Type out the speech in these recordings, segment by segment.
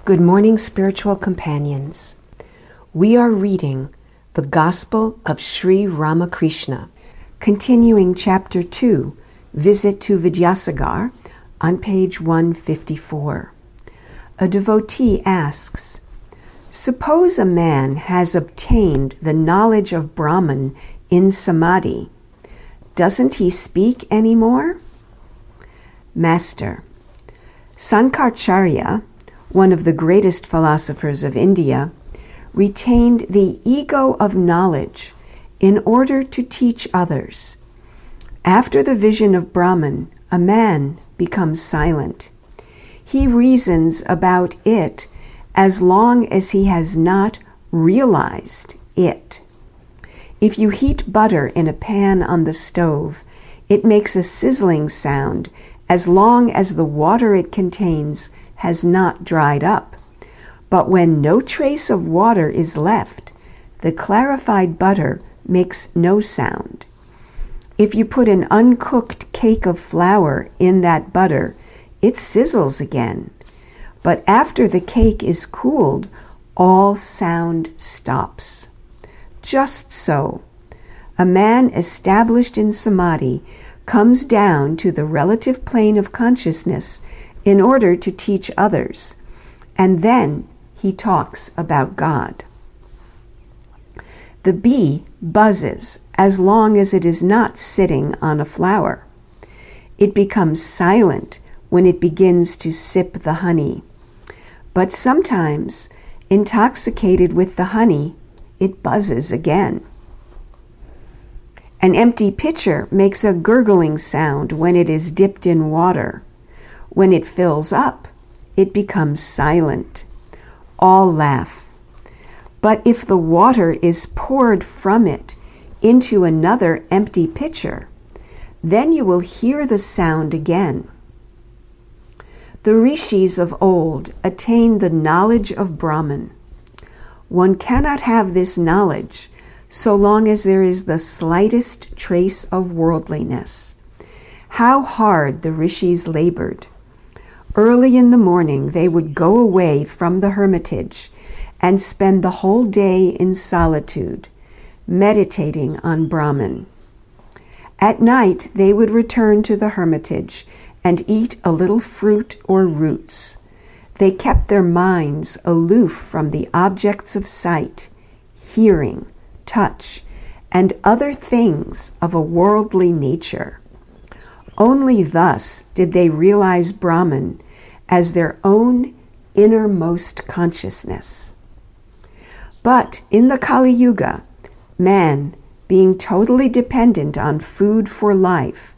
Good morning, spiritual companions. We are reading the Gospel of Sri Ramakrishna, continuing Chapter 2, Visit to Vidyasagar, on page 154. A devotee asks, suppose a man has obtained the knowledge of Brahman in Samadhi. Doesn't he speak anymore? Master, Sankaracharya, one of the greatest philosophers of India, retained the ego of knowledge in order to teach others. After the vision of Brahman, a man becomes silent. He reasons about it as long as he has not realized it. If you heat butter in a pan on the stove, it makes a sizzling sound as long as the water it contains has not dried up. But when no trace of water is left, the clarified butter makes no sound. If you put an uncooked cake of flour in that butter, it sizzles again. But after the cake is cooled, all sound stops. Just so, a man established in Samadhi comes down to the relative plane of consciousness in order to teach others, and then he talks about God. The bee buzzes as long as it is not sitting on a flower. It becomes silent when it begins to sip the honey. But sometimes, intoxicated with the honey, it buzzes again. An empty pitcher makes a gurgling sound when it is dipped in water. When it fills up, it becomes silent. All laugh. But if the water is poured from it into another empty pitcher, then you will hear the sound again. The rishis of old attained the knowledge of Brahman. One cannot have this knowledge so long as there is the slightest trace of worldliness. How hard the rishis labored! Early in the morning they would go away from the hermitage and spend the whole day in solitude, meditating on Brahman. At night they would return to the hermitage and eat a little fruit or roots. They kept their minds aloof from the objects of sight, hearing, touch, and other things of a worldly nature. Only thus did they realize Brahman as their own innermost consciousness. But in the Kali Yuga, man, being totally dependent on food for life,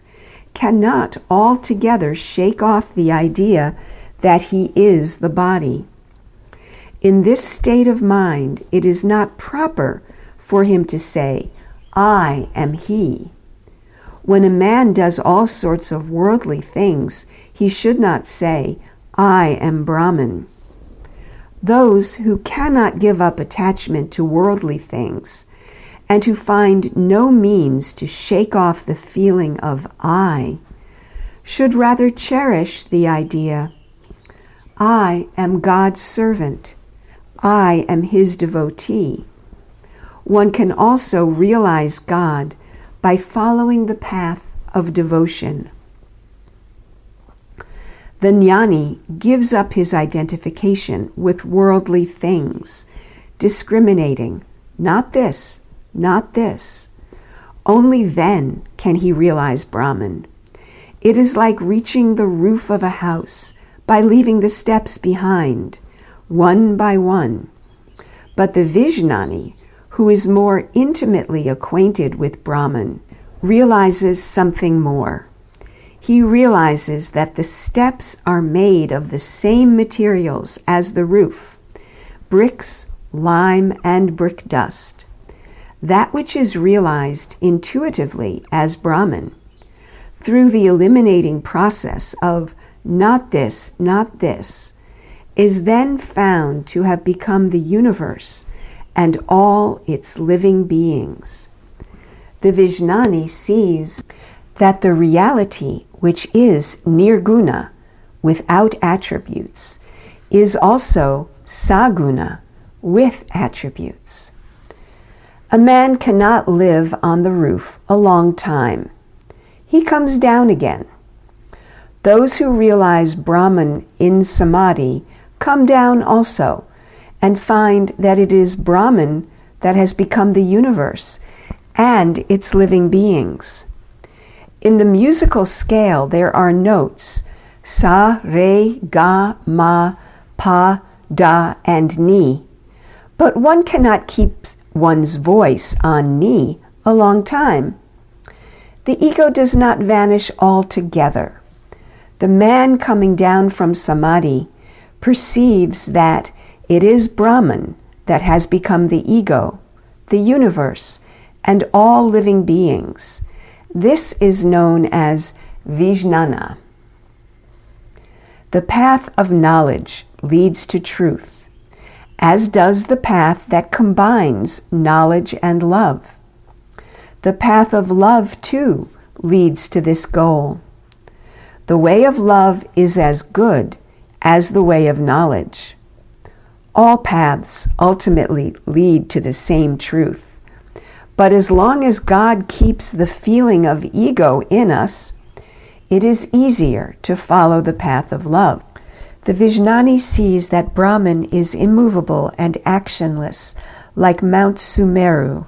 cannot altogether shake off the idea that he is the body. In this state of mind, it is not proper for him to say, I am he. When a man does all sorts of worldly things, he should not say, I am Brahman. Those who cannot give up attachment to worldly things and who find no means to shake off the feeling of I should rather cherish the idea, I am God's servant. I am his devotee. One can also realize God by following the path of devotion. The jnani gives up his identification with worldly things, discriminating, not this, not this. Only then can he realize Brahman. It is like reaching the roof of a house by leaving the steps behind, one by one. But the vijnani, who is more intimately acquainted with Brahman, realizes something more. He realizes that the steps are made of the same materials as the roof, bricks, lime, and brick dust. That which is realized intuitively as Brahman, through the eliminating process of not this, is then found to have become the universe and all its living beings. The Vijnani sees that the reality which is nirguna, without attributes, is also saguna, with attributes. A man cannot live on the roof a long time. He comes down again. Those who realize Brahman in samadhi come down also and find that it is Brahman that has become the universe and its living beings. In the musical scale, there are notes, sa, re, ga, ma, pa, da, and ni. But one cannot keep one's voice on ni a long time. The ego does not vanish altogether. The man coming down from samadhi perceives that it is Brahman that has become the ego, the universe, and all living beings. This is known as vijnana. The path of knowledge leads to truth, as does the path that combines knowledge and love. The path of love, too, leads to this goal. The way of love is as good as the way of knowledge. All paths ultimately lead to the same truth. But as long as God keeps the feeling of ego in us, it is easier to follow the path of love. The Vijnani sees that Brahman is immovable and actionless, like Mount Sumeru.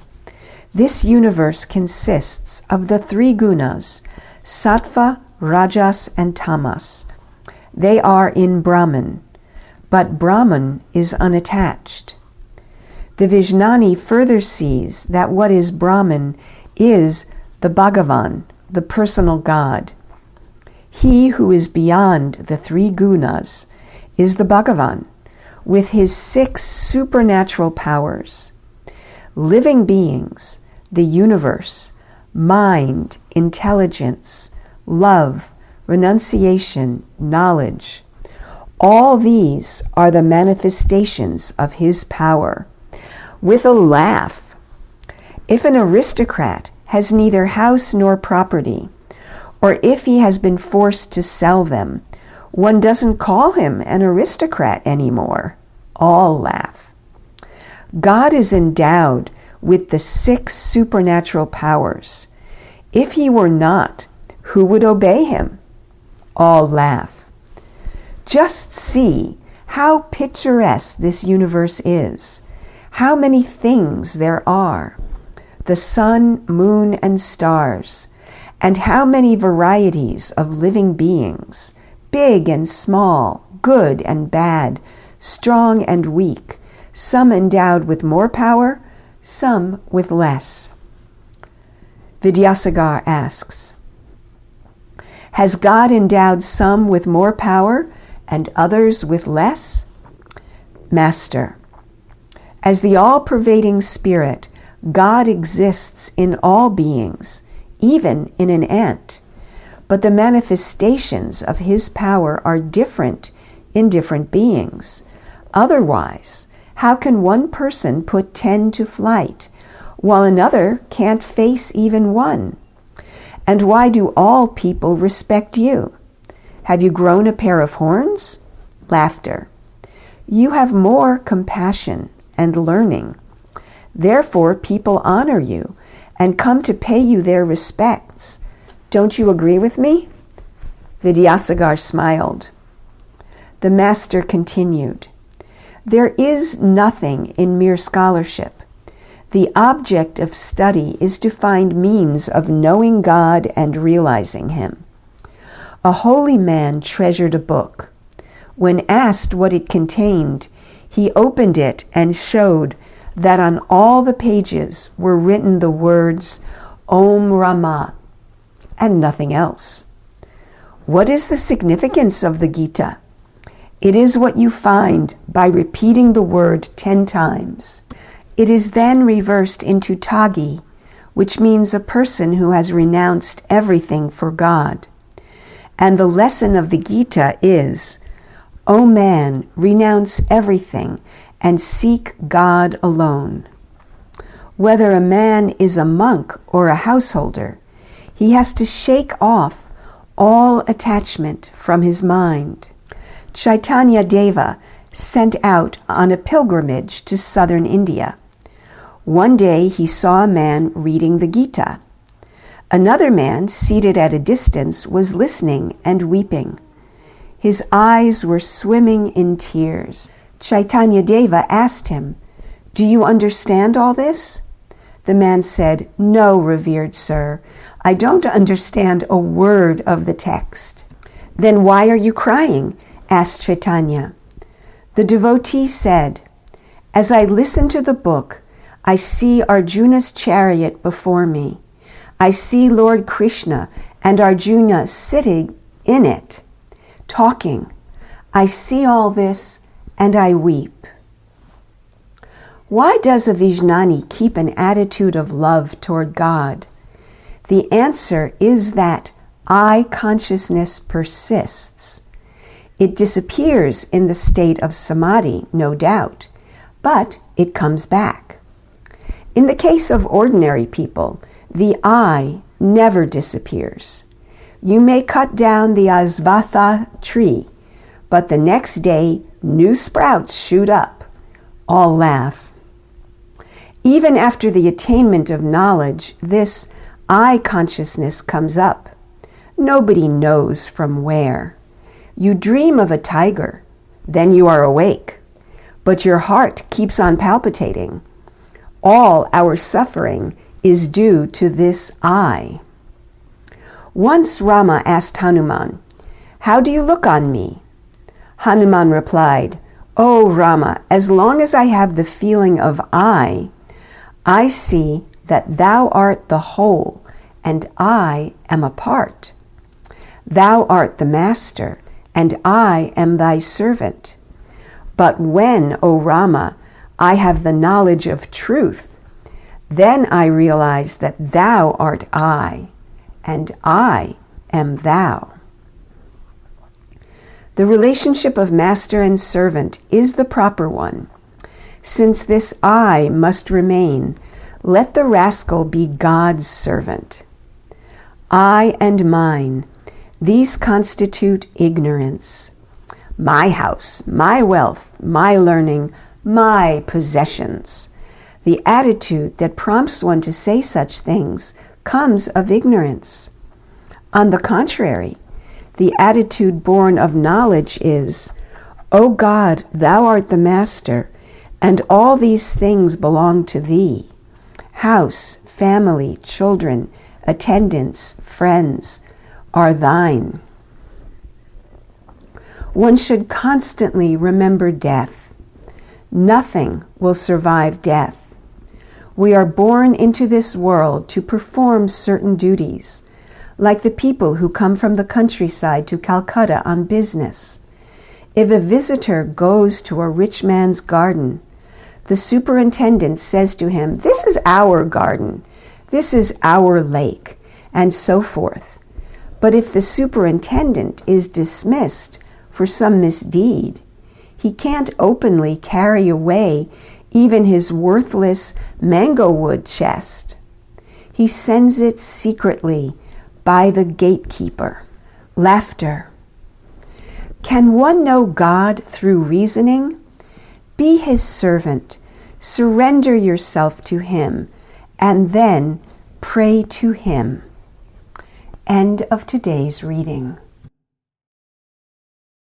This universe consists of the three gunas, sattva, rajas, and tamas. They are in Brahman, but Brahman is unattached. The Vijnani further sees that what is Brahman is the Bhagavan, the personal God. He who is beyond the three gunas is the Bhagavan, with his 6 supernatural powers. Living beings, the universe, mind, intelligence, love, renunciation, knowledge, all these are the manifestations of his power. With a laugh, if an aristocrat has neither house nor property, or if he has been forced to sell them, one doesn't call him an aristocrat anymore. All laugh. God is endowed with the 6 supernatural powers. If he were not, who would obey him? All laugh. Just see how picturesque this universe is, how many things there are, the sun, moon, and stars, and how many varieties of living beings, big and small, good and bad, strong and weak, some endowed with more power, some with less. Vidyasagar asks, has God endowed some with more power and others with less? Master, as the all-pervading spirit, God exists in all beings, even in an ant, but the manifestations of his power are different in different beings. Otherwise, how can one person put 10 to flight, while another can't face even one? And why do all people respect you? Have you grown a pair of horns? Laughter. You have more compassion and learning. Therefore, people honor you and come to pay you their respects. Don't you agree with me? Vidyasagar smiled. The master continued, there is nothing in mere scholarship. The object of study is to find means of knowing God and realizing him. A holy man treasured a book. When asked what it contained, he opened it and showed that on all the pages were written the words Om Rama and nothing else. What is the significance of the Gita? It is what you find by repeating the word 10 times. It is then reversed into Tagi, which means a person who has renounced everything for God. And the lesson of the Gita is, O man, renounce everything and seek God alone. Whether a man is a monk or a householder, he has to shake off all attachment from his mind. Chaitanya Deva sent out on a pilgrimage to southern India. One day he saw a man reading the Gita. Another man, seated at a distance, was listening and weeping. His eyes were swimming in tears. Chaitanya Deva asked him, "Do you understand all this?" The man said, "No, revered sir, I don't understand a word of the text." "Then why are you crying?" asked Chaitanya. The devotee said, "As I listen to the book, I see Arjuna's chariot before me. I see Lord Krishna and Arjuna sitting in it, talking. I see all this and I weep." Why does a Vijnani keep an attitude of love toward God? The answer is that I consciousness persists. It disappears in the state of samadhi, no doubt, but it comes back. In the case of ordinary people, the I never disappears. You may cut down the asvatha tree, but the next day new sprouts shoot up. All laugh. Even after the attainment of knowledge, this I consciousness comes up. Nobody knows from where. You dream of a tiger, then you are awake, but your heart keeps on palpitating. All our suffering is due to this I. Once Rama asked Hanuman, "How do you look on me?" Hanuman replied, "Oh Rama, as long as I have the feeling of I see that thou art the whole and I am a part. Thou art the master and I am thy servant. But when, O Rama, I have the knowledge of truth, then I realize that thou art I, and I am thou." The relationship of master and servant is the proper one. Since this I must remain, let the rascal be God's servant. I and mine, these constitute ignorance. My house, my wealth, my learning, my possessions. The attitude that prompts one to say such things comes of ignorance. On the contrary, the attitude born of knowledge is, "O God, thou art the master, and all these things belong to thee. House, family, children, attendants, friends are thine." One should constantly remember death. Nothing will survive death. We are born into this world to perform certain duties, like the people who come from the countryside to Calcutta on business. If a visitor goes to a rich man's garden, the superintendent says to him, "This is our garden, this is our lake," and so forth. But if the superintendent is dismissed for some misdeed, he can't openly carry away even his worthless mango wood chest. He sends it secretly by the gatekeeper. Laughter. Can one know God through reasoning? Be his servant. Surrender yourself to him, and then pray to him. End of today's reading.